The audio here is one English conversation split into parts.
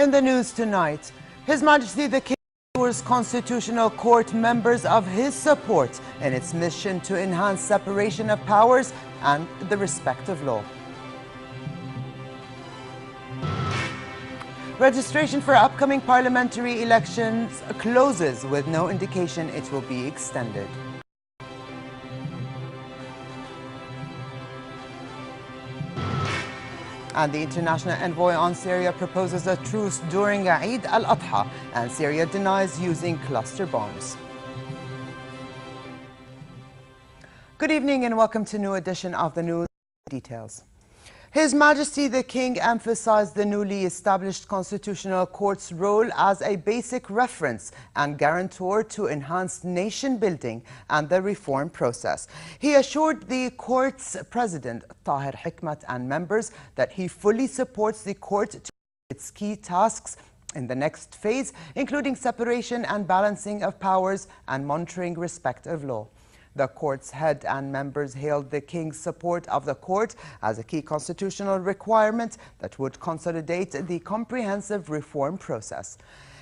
In the news tonight, His Majesty the King assures Constitutional Court members of his support in its mission to enhance separation of powers and the respect of law. Registration for upcoming parliamentary elections closes with no indication it will be extended. And the international envoy on Syria proposes a truce during Eid al-Adha, and Syria denies using cluster bombs. Good evening and welcome to a new edition of the News Details. His Majesty the King emphasized the newly established Constitutional Court's role as a basic reference and guarantor to enhanced nation building and the reform process. He assured the Court's President, Tahir Hikmat, and members that he fully supports the Court to its key tasks in the next phase, including separation and balancing of powers and monitoring respect of law. The Court's head and members hailed the King's support of the Court as a key constitutional requirement that would consolidate the comprehensive reform process.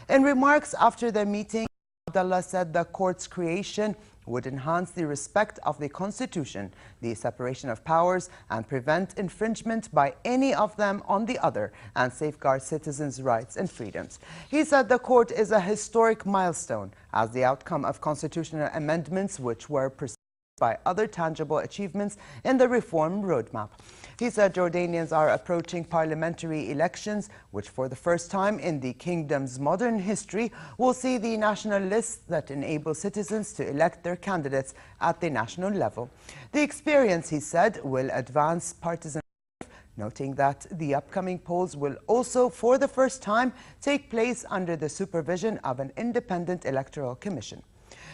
In remarks after the meeting, Abdullah said the Court's creation would enhance the respect of the Constitution, the separation of powers, and prevent infringement by any of them on the other, and safeguard citizens' rights and freedoms. He said the Court is a historic milestone as the outcome of constitutional amendments which were preceded by other tangible achievements in the reform roadmap. He said Jordanians are approaching parliamentary elections, which for the first time in the kingdom's modern history will see the national list that enable citizens to elect their candidates at the national level. The experience, he said, will advance partisan, noting that the upcoming polls will also, for the first time, take place under the supervision of an independent electoral commission.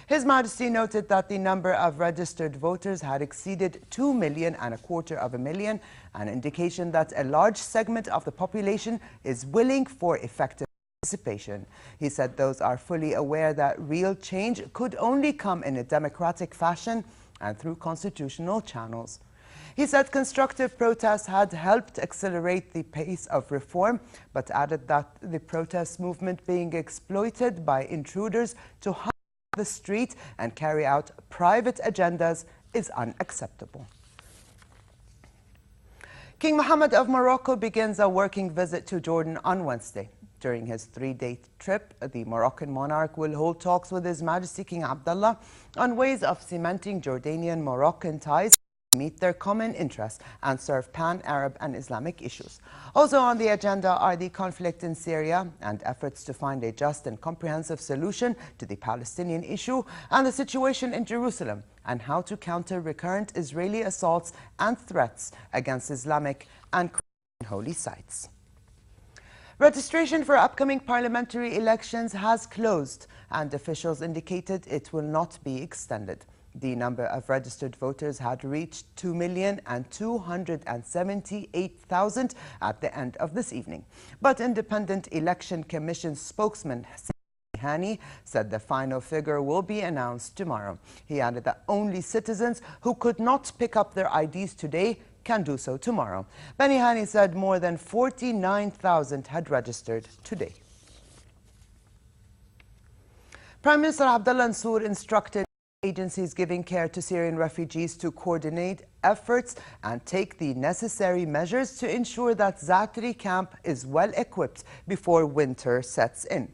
His Majesty noted that the number of registered voters had exceeded 2.25 million, an indication that a large segment of the population is willing for effective participation. He said those are fully aware that real change could only come in a democratic fashion and through constitutional channels. He said constructive protests had helped accelerate the pace of reform, but added that the protest movement being exploited by intruders to harm the street and carry out private agendas is unacceptable. King Mohammed of Morocco begins a working visit to Jordan on Wednesday. During his 3-day trip, the Moroccan monarch will hold talks with His Majesty King Abdullah on ways of cementing Jordanian-Moroccan ties to meet their common interests and serve pan-Arab and Islamic issues. Also on the agenda are the conflict in Syria and efforts to find a just and comprehensive solution to the Palestinian issue, and the situation in Jerusalem, and how to counter recurrent Israeli assaults and threats against Islamic and Christian holy sites. Registration for upcoming parliamentary elections has closed, and officials indicated it will not be extended. The number of registered voters had reached 2,278,000 at the end of this evening. But Independent Election Commission spokesman Hani said the final figure will be announced tomorrow. He added that only citizens who could not pick up their IDs today can do so tomorrow. Bani Hani said more than 49,000 had registered today. Prime Minister Abdullah Mansour instructed agencies giving care to Syrian refugees to coordinate efforts and take the necessary measures to ensure that Zatri camp is well equipped before winter sets in.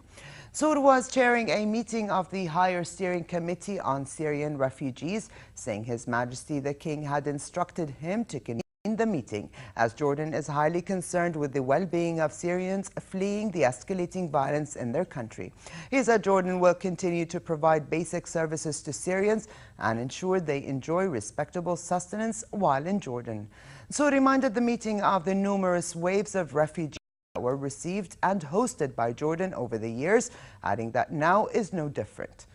Mansour was chairing a meeting of the Higher Steering Committee on Syrian Refugees, saying His Majesty the King had instructed him to convene the meeting, as Jordan is highly concerned with the well-being of Syrians fleeing the escalating violence in their country. He said Jordan will continue to provide basic services to Syrians and ensure they enjoy respectable sustenance while in Jordan. So reminded the meeting of the numerous waves of refugees that were received and hosted by Jordan over the years, adding that now is no different.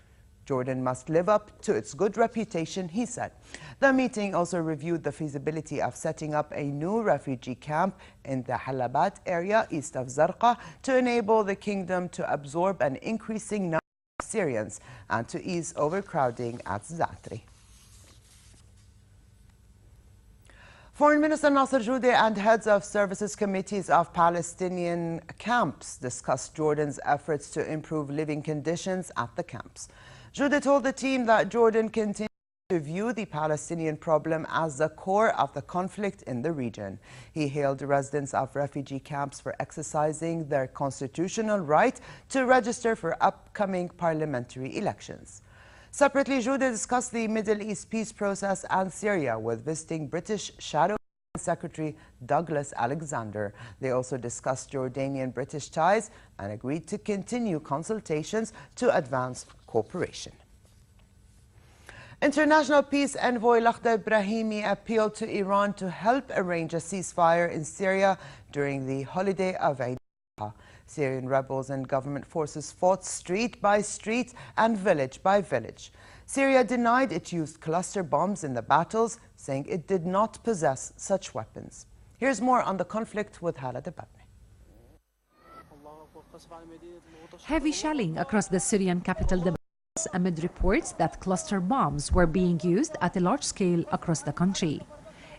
Jordan must live up to its good reputation, he said. The meeting also reviewed the feasibility of setting up a new refugee camp in the Halabat area east of Zarqa to enable the kingdom to absorb an increasing number of Syrians and to ease overcrowding at Zatri. Foreign Minister Nasser Joudeh and heads of services committees of Palestinian camps discussed Jordan's efforts to improve living conditions at the camps. Joudeh told the team that Jordan continues to view the Palestinian problem as the core of the conflict in the region. He hailed residents of refugee camps for exercising their constitutional right to register for upcoming parliamentary elections. Separately, Joudeh discussed the Middle East peace process and Syria with visiting British Shadow Secretary Douglas Alexander. They also discussed Jordanian-British ties and agreed to continue consultations to advance cooperation. International peace envoy Lakhdar Brahimi appealed to Iran to help arrange a ceasefire in Syria during the holiday of Eid al-Adha. Syrian rebels and government forces fought street by street and village by village. Syria denied it used cluster bombs in the battles, saying it did not possess such weapons. Here's more on the conflict with Khal. Heavy shelling across the Syrian capital Damascus amid reports that cluster bombs were being used at a large scale across the country.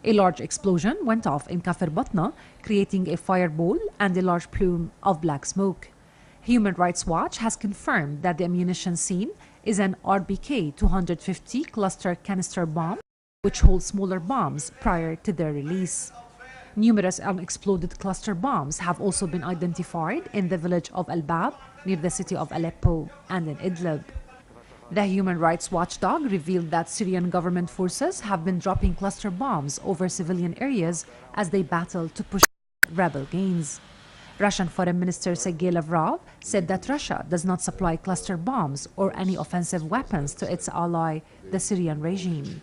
A large explosion went off in Kafr Batna, creating a fireball and a large plume of black smoke. Human Rights Watch has confirmed that the ammunition seen is an RBK 250 cluster canister bomb, which holds smaller bombs prior to their release. Numerous unexploded cluster bombs have also been identified in the village of Al-Bab, near the city of Aleppo, and in Idlib. The Human Rights Watchdog revealed that Syrian government forces have been dropping cluster bombs over civilian areas as they battle to push rebel gains. Russian Foreign Minister Sergei Lavrov said that Russia does not supply cluster bombs or any offensive weapons to its ally, the Syrian regime.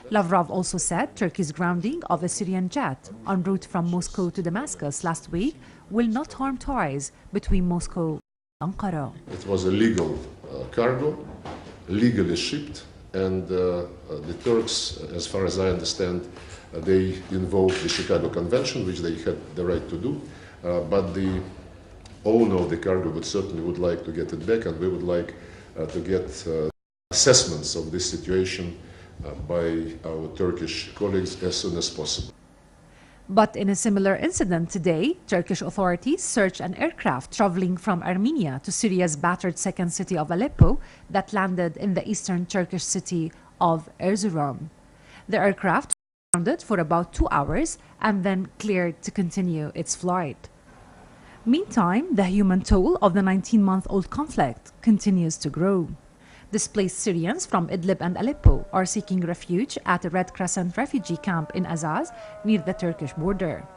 Lavrov also said Turkey's grounding of a Syrian jet en route from Moscow to Damascus last week will not harm ties between Moscow and Ankara. It was a legal cargo, legally shipped, and the Turks, as far as I understand, they invoked the Chicago Convention, which they had the right to do, but the owner of the cargo would like to get it back, and we would like to get assessments of this situation by our Turkish colleagues as soon as possible. But in a similar incident today, Turkish authorities searched an aircraft traveling from Armenia to Syria's battered second city of Aleppo that landed in the eastern Turkish city of Erzurum. The aircraft was grounded for about 2 hours and then cleared to continue its flight. Meantime, the human toll of the 19-month-old conflict continues to grow. Displaced Syrians from Idlib and Aleppo are seeking refuge at a Red Crescent refugee camp in Azaz near the Turkish border.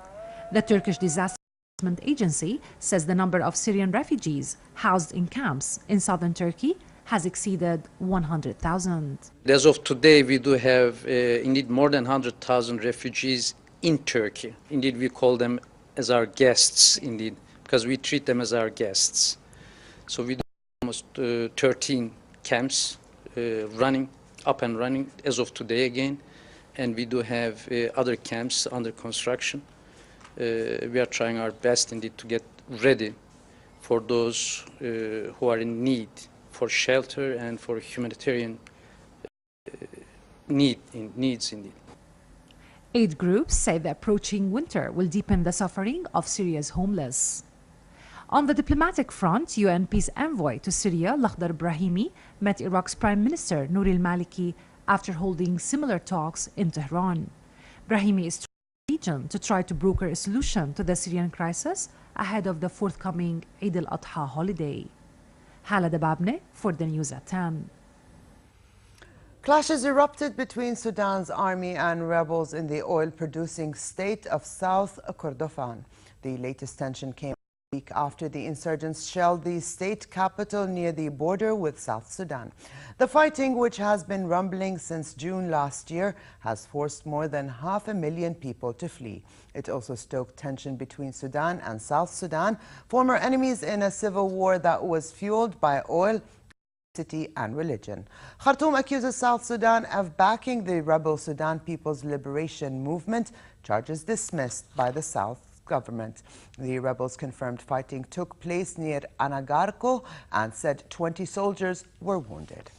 The Turkish Disaster Management Agency says the number of Syrian refugees housed in camps in southern Turkey has exceeded 100,000. As of today, we do have indeed more than 100,000 refugees in Turkey. Indeed, we call them as our guests, indeed, because we treat them as our guests. So we do almost 13 camps up and running as of today again, and we do have other camps under construction. We are trying our best indeed to get ready for those who are in need for shelter and for humanitarian needs indeed. Aid groups say the approaching winter will deepen the suffering of Syria's homeless. On the diplomatic front, UN peace envoy to Syria, Lakhdar Brahimi, met Iraq's Prime Minister Nouri al-Maliki after holding similar talks in Tehran. Brahimi is in the region to try to broker a solution to the Syrian crisis ahead of the forthcoming Eid al-Adha holiday. Khal for the News at 10. Clashes erupted between Sudan's army and rebels in the oil-producing state of South Kordofan. The latest tension came a week after the insurgents shelled the state capital near the border with South Sudan. The fighting, which has been rumbling since June last year, has forced more than 500,000 people to flee. It also stoked tension between Sudan and South Sudan, former enemies in a civil war that was fueled by oil, city and religion. Khartoum accuses South Sudan of backing the rebel Sudan People's Liberation Movement, charges dismissed by the South government. The rebels confirmed fighting took place near Anagarko and said 20 soldiers were wounded.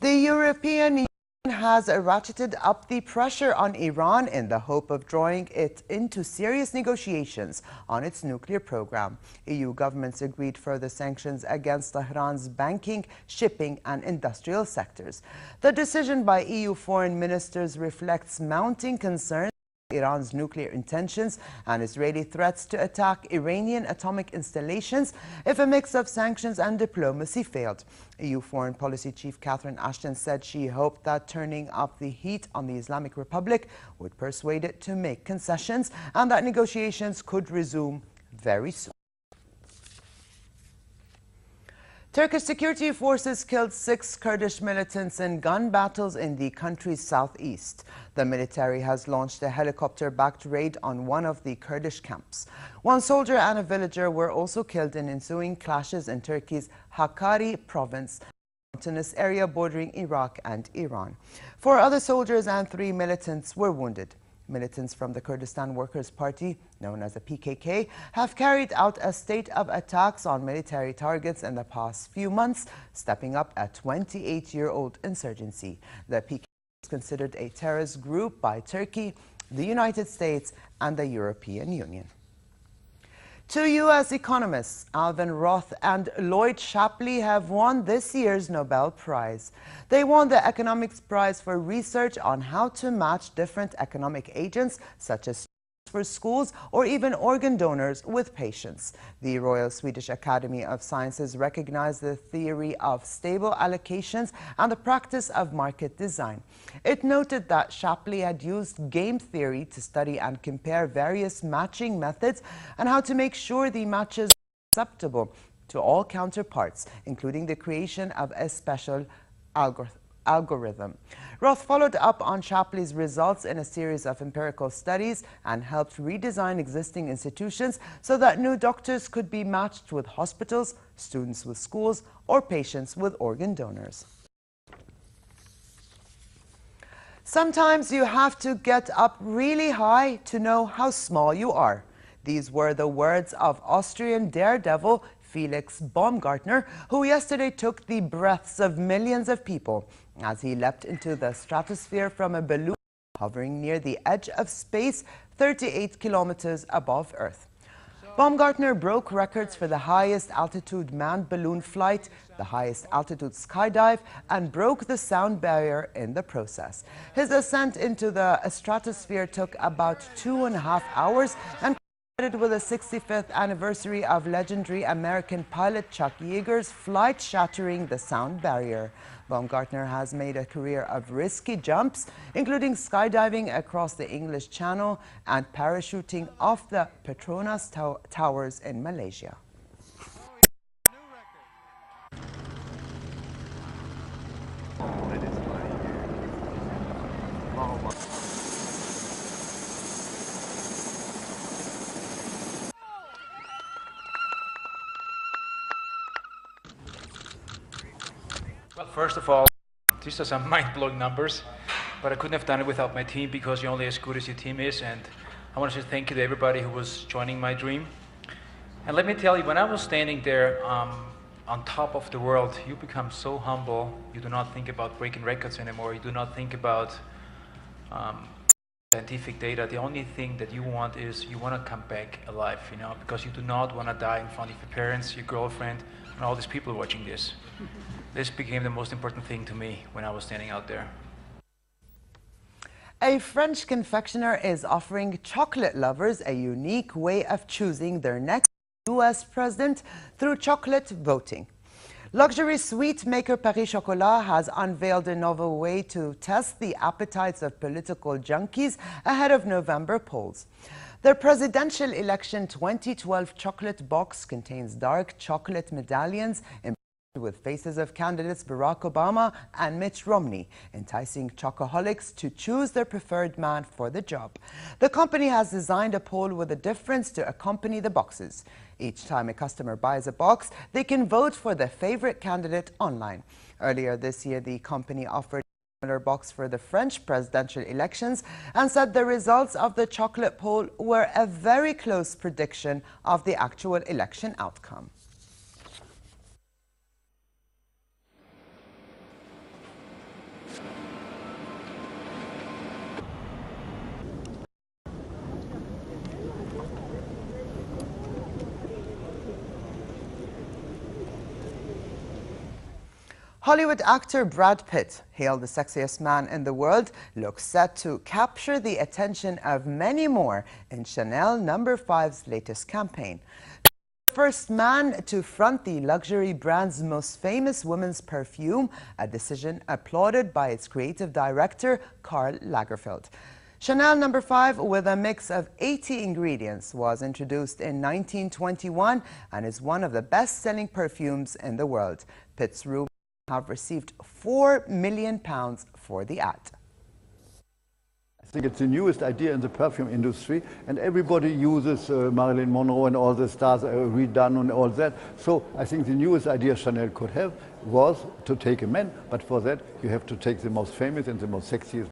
The European Union has ratcheted up the pressure on Iran in the hope of drawing it into serious negotiations on its nuclear program. EU governments agreed further sanctions against Tehran's banking, shipping and industrial sectors. The decision by EU foreign ministers reflects mounting concerns Iran's nuclear intentions and Israeli threats to attack Iranian atomic installations if a mix of sanctions and diplomacy failed. EU Foreign Policy Chief Catherine Ashton said she hoped that turning up the heat on the Islamic Republic would persuade it to make concessions and that negotiations could resume very soon. Turkish security forces killed 6 Kurdish militants in gun battles in the country's southeast. The military has launched a helicopter-backed raid on one of the Kurdish camps. 1 soldier and a villager were also killed in ensuing clashes in Turkey's Hakkari province, a mountainous area bordering Iraq and Iran. 4 other soldiers and 3 militants were wounded. Militants from the Kurdistan Workers' Party, known as the PKK, have carried out a spate of attacks on military targets in the past few months, stepping up a 28-year-old insurgency. The PKK is considered a terrorist group by Turkey, the United States, and the European Union. 2 U.S. economists, Alvin Roth and Lloyd Shapley, have won this year's Nobel Prize. They won the Economics Prize for research on how to match different economic agents, such as for schools or even organ donors, with patients. The Royal Swedish Academy of Sciences recognized the theory of stable allocations and the practice of market design. It noted that Shapley had used game theory to study and compare various matching methods and how to make sure the matches are acceptable to all counterparts, including the creation of a special algorithm. Roth followed up on Shapley's results in a series of empirical studies and helped redesign existing institutions so that new doctors could be matched with hospitals, students with schools, or patients with organ donors. Sometimes you have to get up really high to know how small you are. These were the words of Austrian daredevil Felix Baumgartner, who yesterday took the breaths of millions of people as he leapt into the stratosphere from a balloon hovering near the edge of space 38 kilometers above Earth. Baumgartner broke records for the highest altitude manned balloon flight, the highest altitude skydive, and broke the sound barrier in the process. His ascent into the stratosphere took about 2.5 hours and with the 65th anniversary of legendary American pilot Chuck Yeager's flight shattering the sound barrier. Baumgartner has made a career of risky jumps, including skydiving across the English Channel and parachuting off the Petronas Towers in Malaysia. Well, first of all, these are some mind-blowing numbers, but I couldn't have done it without my team because you're only as good as your team is, and I want to say thank you to everybody who was joining my dream. And let me tell you, when I was standing there on top of the world, you become so humble. You do not think about breaking records anymore. You do not think about scientific data. The only thing that you want is you want to come back alive, you know, because you do not want to die in front of your parents, your girlfriend, and all these people watching this. This became the most important thing to me when I was standing out there. A French confectioner is offering chocolate lovers a unique way of choosing their next U.S. president through chocolate voting. Luxury sweet maker Paris Chocolat has unveiled a novel way to test the appetites of political junkies ahead of November polls. The presidential election 2012 chocolate box contains dark chocolate medallions with faces of candidates Barack Obama and Mitt Romney, enticing chocoholics to choose their preferred man for the job. The company has designed a poll with a difference to accompany the boxes. Each time a customer buys a box, they can vote for their favorite candidate online. Earlier this year, the company offered a similar box for the French presidential elections and said the results of the chocolate poll were a very close prediction of the actual election outcome. Hollywood actor Brad Pitt, hailed the sexiest man in the world, looks set to capture the attention of many more in Chanel No. 5's latest campaign. The first man to front the luxury brand's most famous women's perfume, a decision applauded by its creative director, Karl Lagerfeld. Chanel No. 5, with a mix of 80 ingredients, was introduced in 1921 and is one of the best-selling perfumes in the world. Pitt's room have received £4 million for the ad. I think it's the newest idea in the perfume industry, and everybody uses Marilyn Monroe and all the stars redone and all that. So I think the newest idea Chanel could have was to take a man, but for that you have to take the most famous and the most sexiest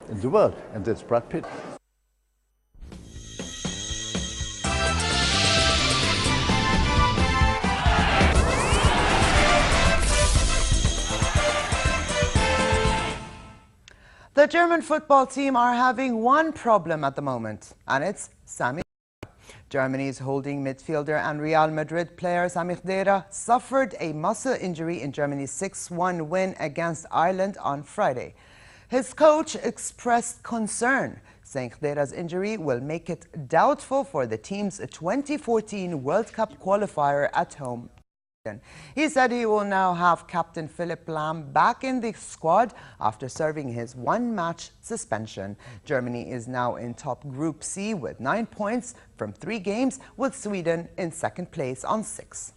in the world, and that's Brad Pitt. The German football team are having one problem at the moment, and it's Sami. Germany's holding midfielder and Real Madrid player Sami Khedira suffered a muscle injury in Germany's 6-1 win against Ireland on Friday. His coach expressed concern, saying Khedira's injury will make it doubtful for the team's 2014 World Cup qualifier at home. He said he will now have Captain Philipp Lahm back in the squad after serving his one-match suspension. Germany is now in top Group C with 9 points from 3 games, with Sweden in second place on 6.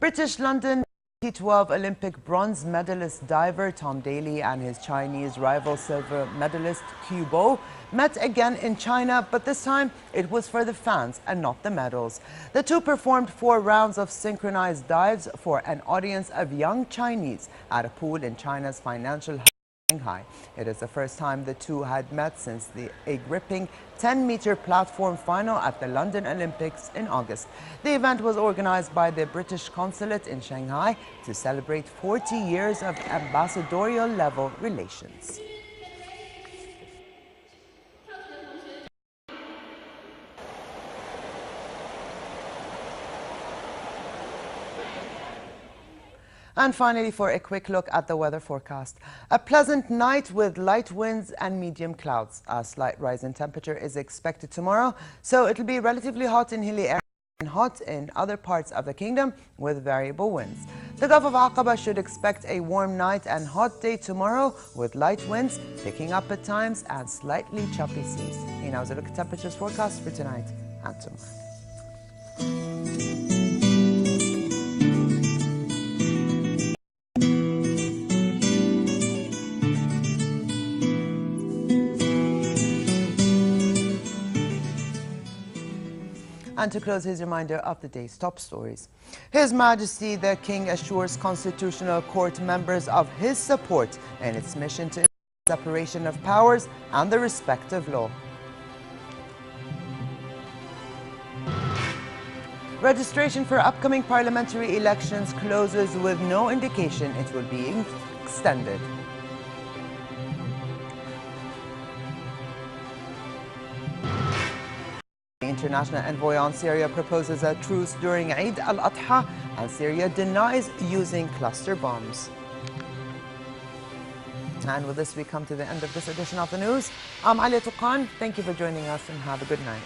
British London 2012 Olympic bronze medalist diver Tom Daley and his Chinese rival silver medalist Qiu Bo met again in China, but this time it was for the fans and not the medals. The two performed 4 rounds of synchronized dives for an audience of young Chinese at a pool in China's financial hub, Shanghai. It is the first time the two had met since a gripping 10-meter platform final at the London Olympics in August. The event was organized by the British consulate in Shanghai to celebrate 40 years of ambassadorial-level relations. And finally, for a quick look at the weather forecast. A pleasant night with light winds and medium clouds. A slight rise in temperature is expected tomorrow, so it'll be relatively hot in hilly areas and hot in other parts of the kingdom with variable winds. The Gulf of Aqaba should expect a warm night and hot day tomorrow with light winds picking up at times and slightly choppy seas. Here now is a look at temperatures forecast for tonight and tomorrow. And to close, his reminder of the day's top stories. His Majesty the King assures Constitutional Court members of his support in its mission to separation of powers and the respect of law. Registration for upcoming parliamentary elections closes with no indication it will be extended. The international envoy on Syria proposes a truce during Eid al-Adha, and Syria denies using cluster bombs. And with this, we come to the end of this edition of the news. I'm Ali Tuqan. Thank you for joining us and have a good night.